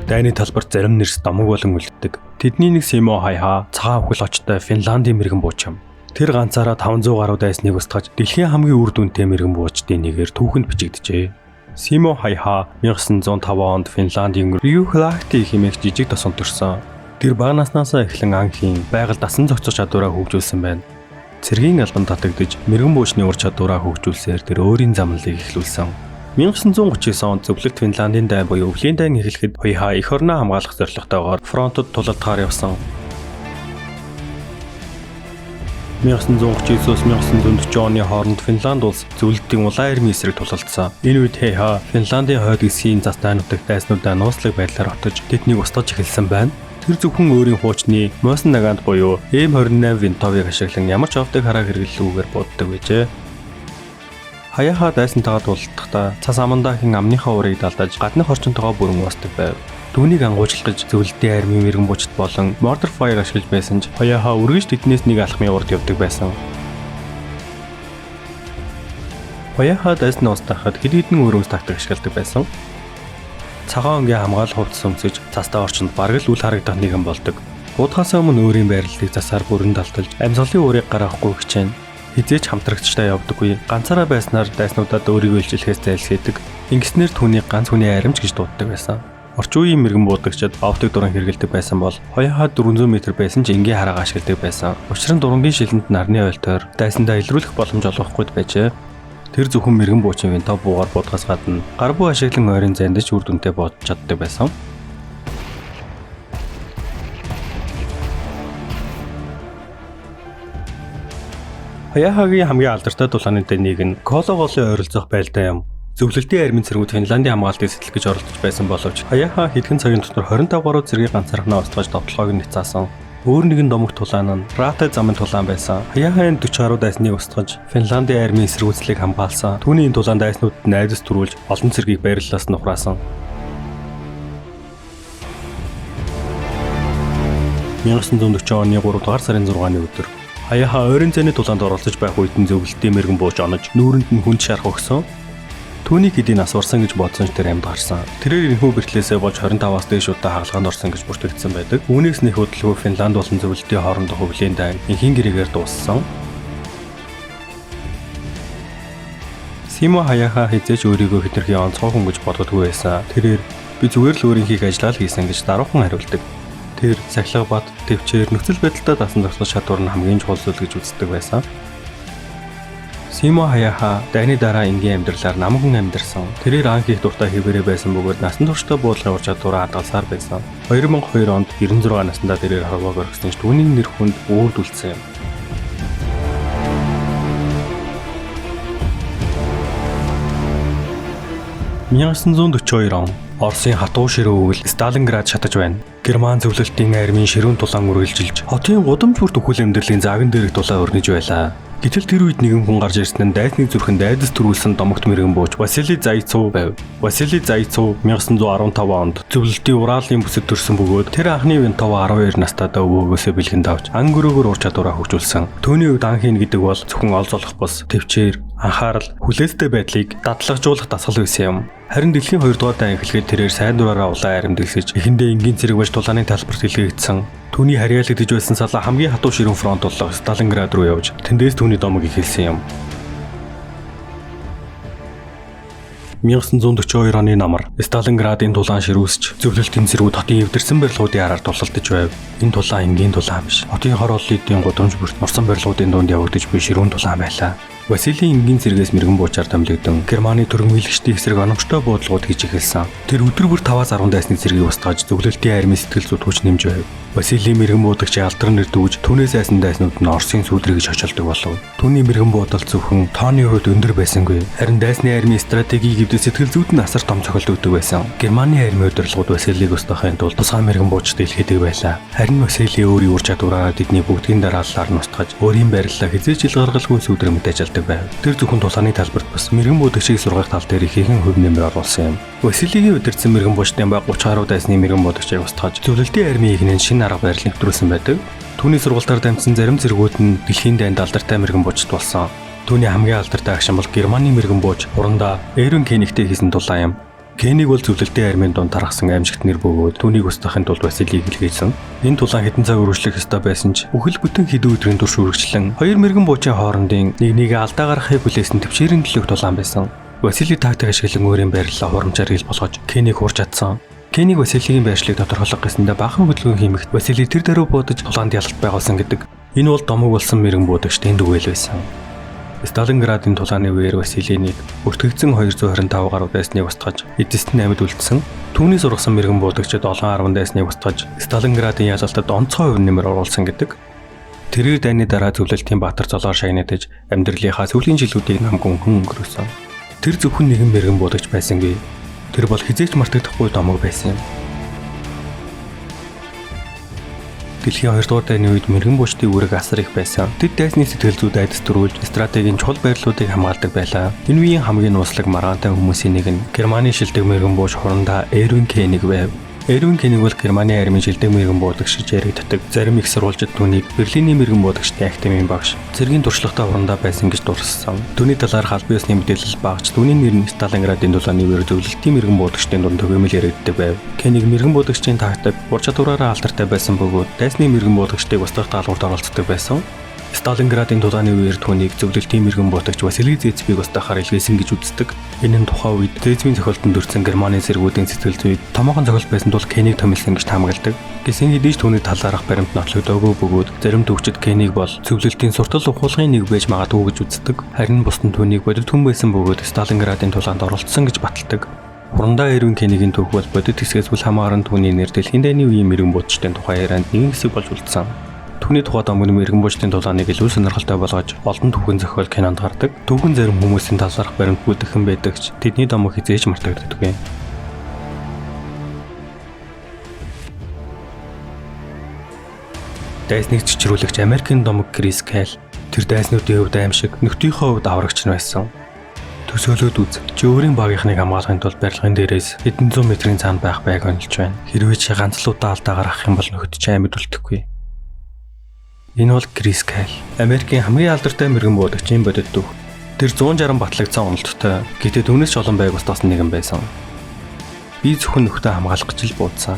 Дайны талбарт зарим нэрс домог болон үлддэг. Тэдний нэг Симо Хаяха цагаан хөл очтой Финландийн мэрэгэн бууч юм. Тэр ганцаараа 500 гаруй дайсныг устгаж дэлхийн хамгийн үр дүнтэй мэрэгэн буучдын нэгээр түүхэнд бичигджээ. Симо Хаяха 1905 онд Финландийн Ruoholahti хэмээх жижиг тосонд төрсөн. Тэр бага наснаасаа эхлэн анхийн байгаль дасан зохицох чадвараа хөгжүүлсэн байна. Цэргийн албан татагдж мэрэгэн буучны ур чадвараа хөгжүүлсээр тэр өөрийн замналыг эхлүүлсэн. 1939 онд зөвлөлт Финландийн дайн буюу өвлийн дайн эхлэхэд Хаяха эх орноо хамгаалах зорилготойгоор фронтод тулалдахаар явсан. 1939-1940 оны хооронд Финланд улс зөвлөлтийн улаан армийн эсрэг тулалдсан. Энэ үед Хаяха Финландийн хойд хэсгийн зас дайнуудыг дайснуудаа нууцлаг байдлаар отож тэднийг устгаж эхэлсэн байна. Тэр зөвхөн өөрийн хуучны Мосон Нагант буюу M28 винтовыг ашиглан ямар ч овтыг хараа хэрэглэлгүйгээр буддаг байжээ. Хаяха дайсантайгаа тулалдахдаа цас амандаахийн амныхаа урыг далдаж гадны орчинтойгоо бүрэн уусдаг байв. Түүнийг ангуйчлах гэж зөвлөлтийн армийн мэрэгэн буучд болон Mortar Fire ашиглаж байсан ч Хаяха үргэлж тэднээс нэг алхмын урд явдаг байсан. Хаяха дайсны устгахад хэд хэдэн өрөөс тактик ашигладаг байсан. Цагаан өнгийн хамгаалах хувцас өмсөж цастай орчинд бараг л үл харагдах нэгэн болдог. Буудахаас өмнө өөрийн байрлалыг засаар бүрэн далталж амьсгалын урыг гаргахгүй хичээн. Хизээч хамтрагчтай явдаггүй. Ганцаараа байснаар дайснуудад өөрийгөө илчлэхээс зайлсхийдэг. Ингэснээр түүнийг ганц хүний аримч гэж дууддаг байсан. Орчин үеийн мэрэгэн буудагчид оптик дуран хэрэглэдэг байсан бол Хаяха 400 м байсан ч энгийн хараагаа ашигладаг байсан. Учир нь дурангийн шилэнд нарны ойлтоор дайсандаа илрүүлэх боломж олгохгүйд байжээ. Тэр зөвхөн мэрэгэн буучийн винтов буугаар буудгаас гадна гар буу ашиглан ойрын зандаж үр дүнтэй бодож чаддаг байсан. Хаяхагийн хамгийн алдартай тулааны нэг нь Кологоолын ойролцоох байлдаа юм. Зөвлөлтийн армийн цэргүүд Финландийн хамгаалтыг сэтлэж оролцож байсан боловч Хаяха хэдхэн цагийн дотор 25 гаруй цэргийг ганцаархнаа устгаж довтлогоог нь няцаасан. Өөр нэгэн домог тулаан нь Рата замын тулаан байсан. Хаяхагийн 40 гаруй дайсныг устгаж Финландийн армийн эсэргүүцлийг хамгаалсан. Түүний энэ тулаан дайснуудад найдас төрүүлж олон цэргийг байрлалаас нухраасан. 1940 оны 3 дугаар сарын 6-ны өдөр Хаяха ойрын зайны тулаанд оролцож байх үед нь зөвлөлтийн мэрэгэн бууч онож нүүрэнд нь хүнд шарх өгсөн. Түүнийг хэдийн асуурсан гэж бодсон ч тэр амьд гарсан. Тэрээр энэхүү бэртлээсээ болж 25-аас дээш удаа хагалгаанд орсон гэж бүртгэгдсэн байдаг. Үүнээс нэг хөдөлгөөн Финланд болон зөвлөлтийн хоорондох хөвлийн дайн инхийн гэрээгээр дууссан. Симо Хаяха хизээч өөрийгөө хэтэрхий онцгой хүн гэж боддоггүй байсан. Тэрээр би зүгээр л өөрийн хийх ажлаа л хийсэн гэж даруухан хариулдаг. Тэр сахилга бат, төвчээр нөхцөл байдалтай дасан зохицох чадвар нь хамгийн чухал зүйл гэж үздэг байсан. Симо Хаяха дайны дараа энгийн амьдралаар намхан амьдарсан. Тэрээр анх их дуртай хэвээрээ байсан бөгөөд насан туршдаа буудлын ур чадвараа хадгалсаар байсан. 2002 онд 96 наснда тэрээр хорвоог орхисон ч түүний нэр хүнд өөрдүүлсэн юм. (1942 он) Оросын хатуу ширээ өвөл Сталинград шатаж байна. Герман зөвлөлтийн армийн ширүүн тулаан үргэлжилж хотын гудамж бүрт өхөл амьдралын зааган дээрх тулаа өрнөж байлаа. Гэтэл тэр үед нэгэн хүн гарч ирсэн нь дайсны зүрхэнд айдас төрүүлсэн домогт мэрэгэн бууч Василий Зайцов байв. Василий Зайцов 1915 онд зөвлөлтийн Уралын бүсэд төрсэн бөгөөд тэр анхны винтов 12 настайдаа өвөөгөөсөө бэлгэнд авч ан гөрөөгөр ур чадвараа хөгжүүлсэн. Түүний үед анхын гэдэг бол зөвхөн олз олох бус, төвчээр, анхаарал, хүлээцтэй байдлыг дадлагжуулах дасгал байсан юм. Харин дэлхийн 2 дугаар дайн эхлэхэд тэрээр сайн дураараа улаан аримдэлсэж эхэндээ энгийн цэрэг баж тулааны талбарт илгээгдсэн. Түүний харьяалагдж байсан салаа хамгийн хатуу ширүүн фронт боллоо Сталинград руу явж тэндээс түүний домог эхэлсэн юм. 1942 оны намар Сталинградын тулаан ширүүсч зөвлөлтийн цэргүүд хотын эвдэрсэн барилгуудын араар тулалдаж байв. Энэ тулаан энгийн тулаан биш. Хотын хор оллын гудамж бүрт нурсан барилгуудын дунд явагдаж буй ширүүн тулаан байлаа. Василийн энгийн цэргээс мэрэгэн буучаар томилогдсон Германы төрөмгийлэгчдийн эсрэг оновчтой буудлууд хийж эхэлсэн. Тэр өдөр бүр 5-10 дайсны цэргийг устгаж зөвлөлтийн армийн сэтгэл зүйд хүч нэмж байв. Василийн мэрэгэн буудагчийн алдар нэр дүүж түүнээс айсан дайснууд нь Оросын сүүдрийг шочолдог болов. Түүний мэрэгэн буудал зөвхөн тооны хувьд өндөр байсангүй. Харин дайсны армийн стратегийг хэвдэж сэтгэл зүйд нь асар том цохилдогддог байсан. Германы армийн удирдлагууд Василийг устгахын тулд тусгай мэрэгэн буучтай илгээдэг байлаа. Харин Васили өөрийн ур чадвараараа тэдний бүгдийн дарааллаар нь устгаж өөрийн байрлалаа хизээч ил гаргалгүй сүүдрэг мэдээж байв. Тэр зөвхөн тулааны талбарт бас мэрэгэн буудагчийг сургах тал дээр ихэнх хөв нэмэр оруулсан юм. Василигийн удирдсан мэрэгэн буучтын ба 30 гаруй дайсны мэрэгэн буудагчийг устгаж зөвлөлтийн армийн ихнэн шинэ арга барил нэвтрүүлсэн байдаг. Түүний сургалтаар дамжсан зарим цэргүүд нь дэлхийн дайнд алдартай мэрэгэн буучт болсон. Түүний хамгийн алдартай агшин бол Германы мэрэгэн бууч урандаа Эрен Кенигтэй хийсэн тулаан юм. Кенийг бол зөвлөлтийн армийн дунд тархсан аимшигт нэр бөгөөд түүнийг устгахын тулд Василийг илгээсэн. Энэ тулаан хэдэн цаг үргэлжлэх ёстой байсан ч бүхэл бүтэн хэдэн өдрийн турш үргэлжлэн хоёр мэрэгэн буучийн хоорондын нэг алдаа гаргахыг хүлээсэн төвчээрийн төлөв тулаан байсан. Васили тактик ашиглан өөрийн байрлалаа хурамчаар ил болгож Кенийг хуурч чадсан. Кенийг Василийн байршлыг тодорхойлох гэсэндээ бахан хөдөлгөөн хиймэгт Васили тэр даруй буудаж тулаанд ялалт байгуулсан гэдэг. Энэ бол домог болсон мэрэгэн буудагч тэнд үгэл байсан. Сталинградын тулааны үеэр Василийг өртөгдсөн 225 гаруй дайсныг устгаж эцэст нь амьд үлдсэн. Түүний сургасан мэрэгэн буудагчид олон 10 дайсныг устгаж Сталинградын ялалтад онцгой хувь нэмэр оруулсан гэдэг. Тэрээр дайны дараа зөвлөлтийн Баатар золоор шагнадаж амьдралынхаа сүүлийн жилүүдийг намгүн хүн өнгөрөөсөн. Тэр зөвхөн нэгэн мэрэгэн буудагч байсангүй. Тэр бол хизээч мартагдахгүй домог байсан юм. Дэлхийн 2 дугаар дайны үед мэрэгэн буучдын үүрэг асар их байсан. Тэд дайсны сэтгэл зүйд айдас төрүүлж стратегийн чухал байрлалуудыг хамгаалдаг байлаа. Энэ үеийн хамгийн нууцлаг маргаантай хүмүүсийн нэг нь Германы шилдэг мэрэгэн бууч хурандаа Эрвин Кенийг байв. Эрвин Кенийг бол Германы армийн шилдэг мэрэгэн буудагч гэж яригддаг. Зарим их сурвалжид түүнийг Берлиний мэрэгэн буудагчдын академийн багш, цэргийн туршлагатай хурандаа байсан гэж дурссан. Түүний талаарх албан ёсны мэдээлэл багч, түүний нэр нь Сталинградын тулааны үеэр зөвлөлтийн мэрэгэн буудагчдын дунд төгөөмөл яригддаг байв. Кенийг мэрэгэн буудагчдын тактик, ур чадвараараа алдартай байсан бөгөөд дайсны мэрэгэн буудагчдыг устгах даалгаварт оролцдог байсан. Сталинградын тулааны үеэр түүнийг зөвлөлтийн мэрэгэн буудагч Васили Зэцбийг устгахаар илгээсэн гэж үздэг. Энэ нь тухайн үед Зэцбийн зохиолтод өртсөн Германы зэргүүдийн сэтгэл зүйд томоохон зохиол байсан тул Кенийг томилсон гэж таамагладаг. Гэсэн хэдий ч түүний талаарх баримт нотлогдоогүй бөгөөд зарим төвчид Кенийг бол зөвлөлтийн суртал ухуулгын нэг байж магадгүй гэж үздэг. Харин бус нь түүнийг бодит хүн байсан бөгөөд Сталинградын тулаанд оролцсон гэж баталдаг. Хурандаа Эрвин Кенигийн түүх бол бодит хэсгээс үл хамааран түүний нэр дэлхийн дайны үеийн мэрэгэн буудагчдын тухай ярианд нэгэн хэсэг болж үлдсэн. Түүний тухайд амгын мэрэгэн буучдын тулааныг илүү сонирхолтой болгож олон түүхэн зохиол кинонд гардаг. Түүхэн зарим хүмүүсийн талаарх баримт бүтэхэн байдаг ч тэдний домог хизээж мартагддаггүй. Дайсныг цэцрүүлэгч Америкийн домог Крис Кайл тэр дайснуудын хувьд аимшиг, нөхдийнхөө хувьд аврагч нь байсан. Төсөөлөд үз. Чи өөрийн багийнхныг хамгаалахын тулд барилгын дээрээс хэдэн зуун метрийн цаана байх байг онилж байна. Хэрвээ чи ганцлуудаа алдаа гаргах юм бол нөхөд чи амьд үлдэхгүй. Энэ бол Крис Кайл, Америкийн хамгийн алдартай мэрэгэн буудагчийн бодит дүүх. Тэр 160 батлагдсан онолттой. Гэтэ түүнээс ч олон байг устгасан нэгэн байсан. Би зөвхөн нөхдөд хамгаалах гэж л буудсан.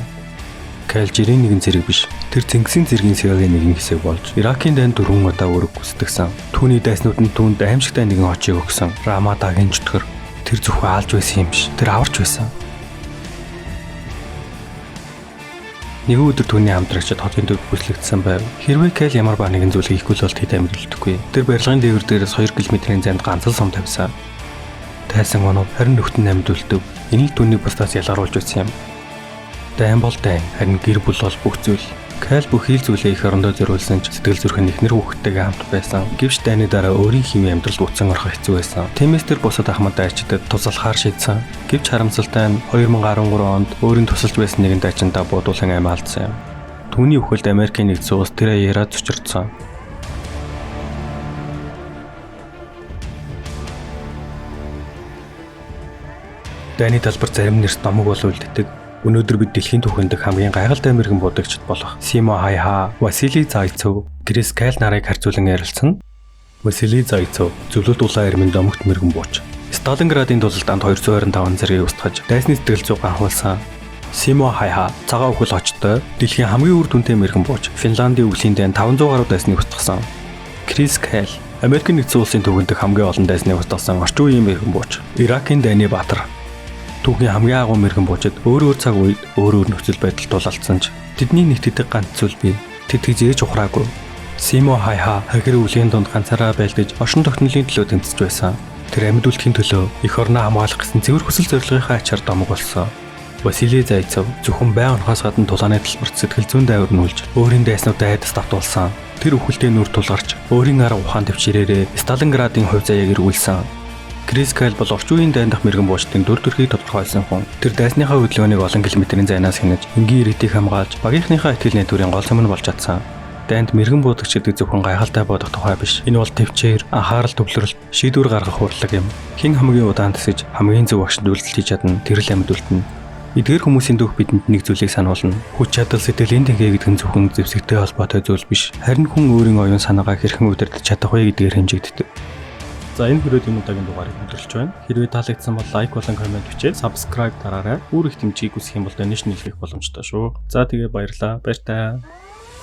Кайл жирийн нэгэн зэрэг биш. Тэр Цэнгисийн зэргийн сэргийн нэгэн хэсэг болж Иракийн дайнд 4 удаа өрөг гүйцэтгсэн. Түүний дайснууд нь түүнд аимшигтай нэгэн очийг өгсөн. Рамадагийн чөтгөр. Тэр зөвхөн алж байсан юм биш. Тэр аварч байсан. Нэг өдөр түүний хамтрагчид хотын төв бүслэгдсэн байв. Хэрвээ Кайл ямар ба нэгэн зүйл хийхгүй бол тэд амьд үлдэхгүй. Тэр барилгын дээвэр дээрээс 2 км-ийн зайд ганц л сум тавьсан. Тайсан гоноо харин нөхдөд амьд үлдэв. Энэ л түүнийг бусдаас ялгаруулж байсан юм. Дайн бол дайн, харин гэр бүл бол бүх зүйл. Кайл бүх хил зүйлээ их орондоо зориулсан ч сэтгэл зүрхэн ихнэр хүүхдтэйгээ хамт байсан. Гэвч дайны дараа өөрийн химийн амьдралд утсан орох хэцүү байсан. Тиймээс тэр бусад ахмад дайчдад тусалахаар шийдсэн. Гэвч харамсалтай нь 2013 онд өөрийн тусалж байсан нэгэн дайчиндаа буудуулан амь алдсан юм. Түүний үхэлд Америкийн нэгдсэн улс тэрэ яраад цочирдсан. Дайны талбар зарим нэрс домог бол үлддэг. Өнөөдөр бид дэлхийн түүхэнд хамгийн гайхалтай мэрэгэн буудагчд болох Симо Хайха, Васили Зайцов, Крис Кайл нарыг харьцуулан ярилцсан. Васили Зайцов зөвлөлт улаан армийн домогт мэрэгэн бууч. Сталинградын тулалдаанд 225 зэргийг устгаж дайсны сэтгэл зүйг анхуулсан. Симо Хайха цагаан үхэл очтой дэлхийн хамгийн үр дүнтэй мэрэгэн бууч. Финландийн өвлийн дайнд 500 гаруй дайсныг устгасан. Крис Кайл Америкийн нэгдсэн улсын түүхэнд хамгийн олон дайсныг устгасан орчин үеийн мэрэгэн бууч. Иракийн дайны баатар. Түүхийн хамгийн агуу мэрэгэн буучид өөр цаг үед өөр нөхцөл байдалд тулалдсан ч тэдний нэгтгэдэг ганц зүйл бий. Тэд хизээж ухраагүй. Симо Хайха хагэр өвлийн дунд ганцаараа байлдаж оршин тогтнолын төлөө тэмцэж байсан. Тэр амьд үлдэхийн төлөө эх орноо хамгаалах гэсэн цэвэр хүсэл зорилгынхаа ачаар домог болсон. Васили Зайцов зөвхөн бай онохоос гадна тулааны талбарт сэтгэл зүйн дайвар нүүлж өөрийн дайснуудаа айдас давтуулсан. Тэр өвхөлтэй нүр тулгарч өөрийн арга ухаан төвчрээрээ Сталинградын хувь заяаг эргүүлсэн. Крис Кайл бол орчин үеийн дайндах мэрэгэн буучдын дүр төрхийг тодорхойлсон хүн. Тэр дайсныхаа хөдөлгөөнийг олон километрийн зайнаас хянаж, энгийн иргэдийг хамгаалж, багийнхныхаа итгэл найдварын гол сүм нь болж чадсан. Дайнд мэрэгэн буудагчдыг зөвхөн гайхалтай бодох тухай биш. Энэ бол төвчээр, анхаарал төвлөрөлт, шийдвэр гаргах урлаг юм. Хэн хамгийн удаан тэсэж, хамгийн зөв агшид үйлдэл хийж чадна, тэр л амьд үлдэнэ. Эдгээр хүмүүсийн дүүх бидэнд нэг зүйлийг сануулна. Хүч чадал сэтгэлийн тэнхээ гэдэг нь зөвхөн зэвсэгтэй холбоотой зүйл биш. Харин хүн өөрийн оюун санаагаа хэрхэн удирдах чадах вэ гэдгээр хэмжигддэг. За энэ хүрээний удаагийн дугаарыг өндөрлөж байна. Хэрвээ таалагдсан бол лайк болон комент бичээд subscribe дараарай. Өөр их тэмцээг үсэх юм бол донешн хийх боломжтой шүү. За тэгээ баярлалаа. Баяр таа.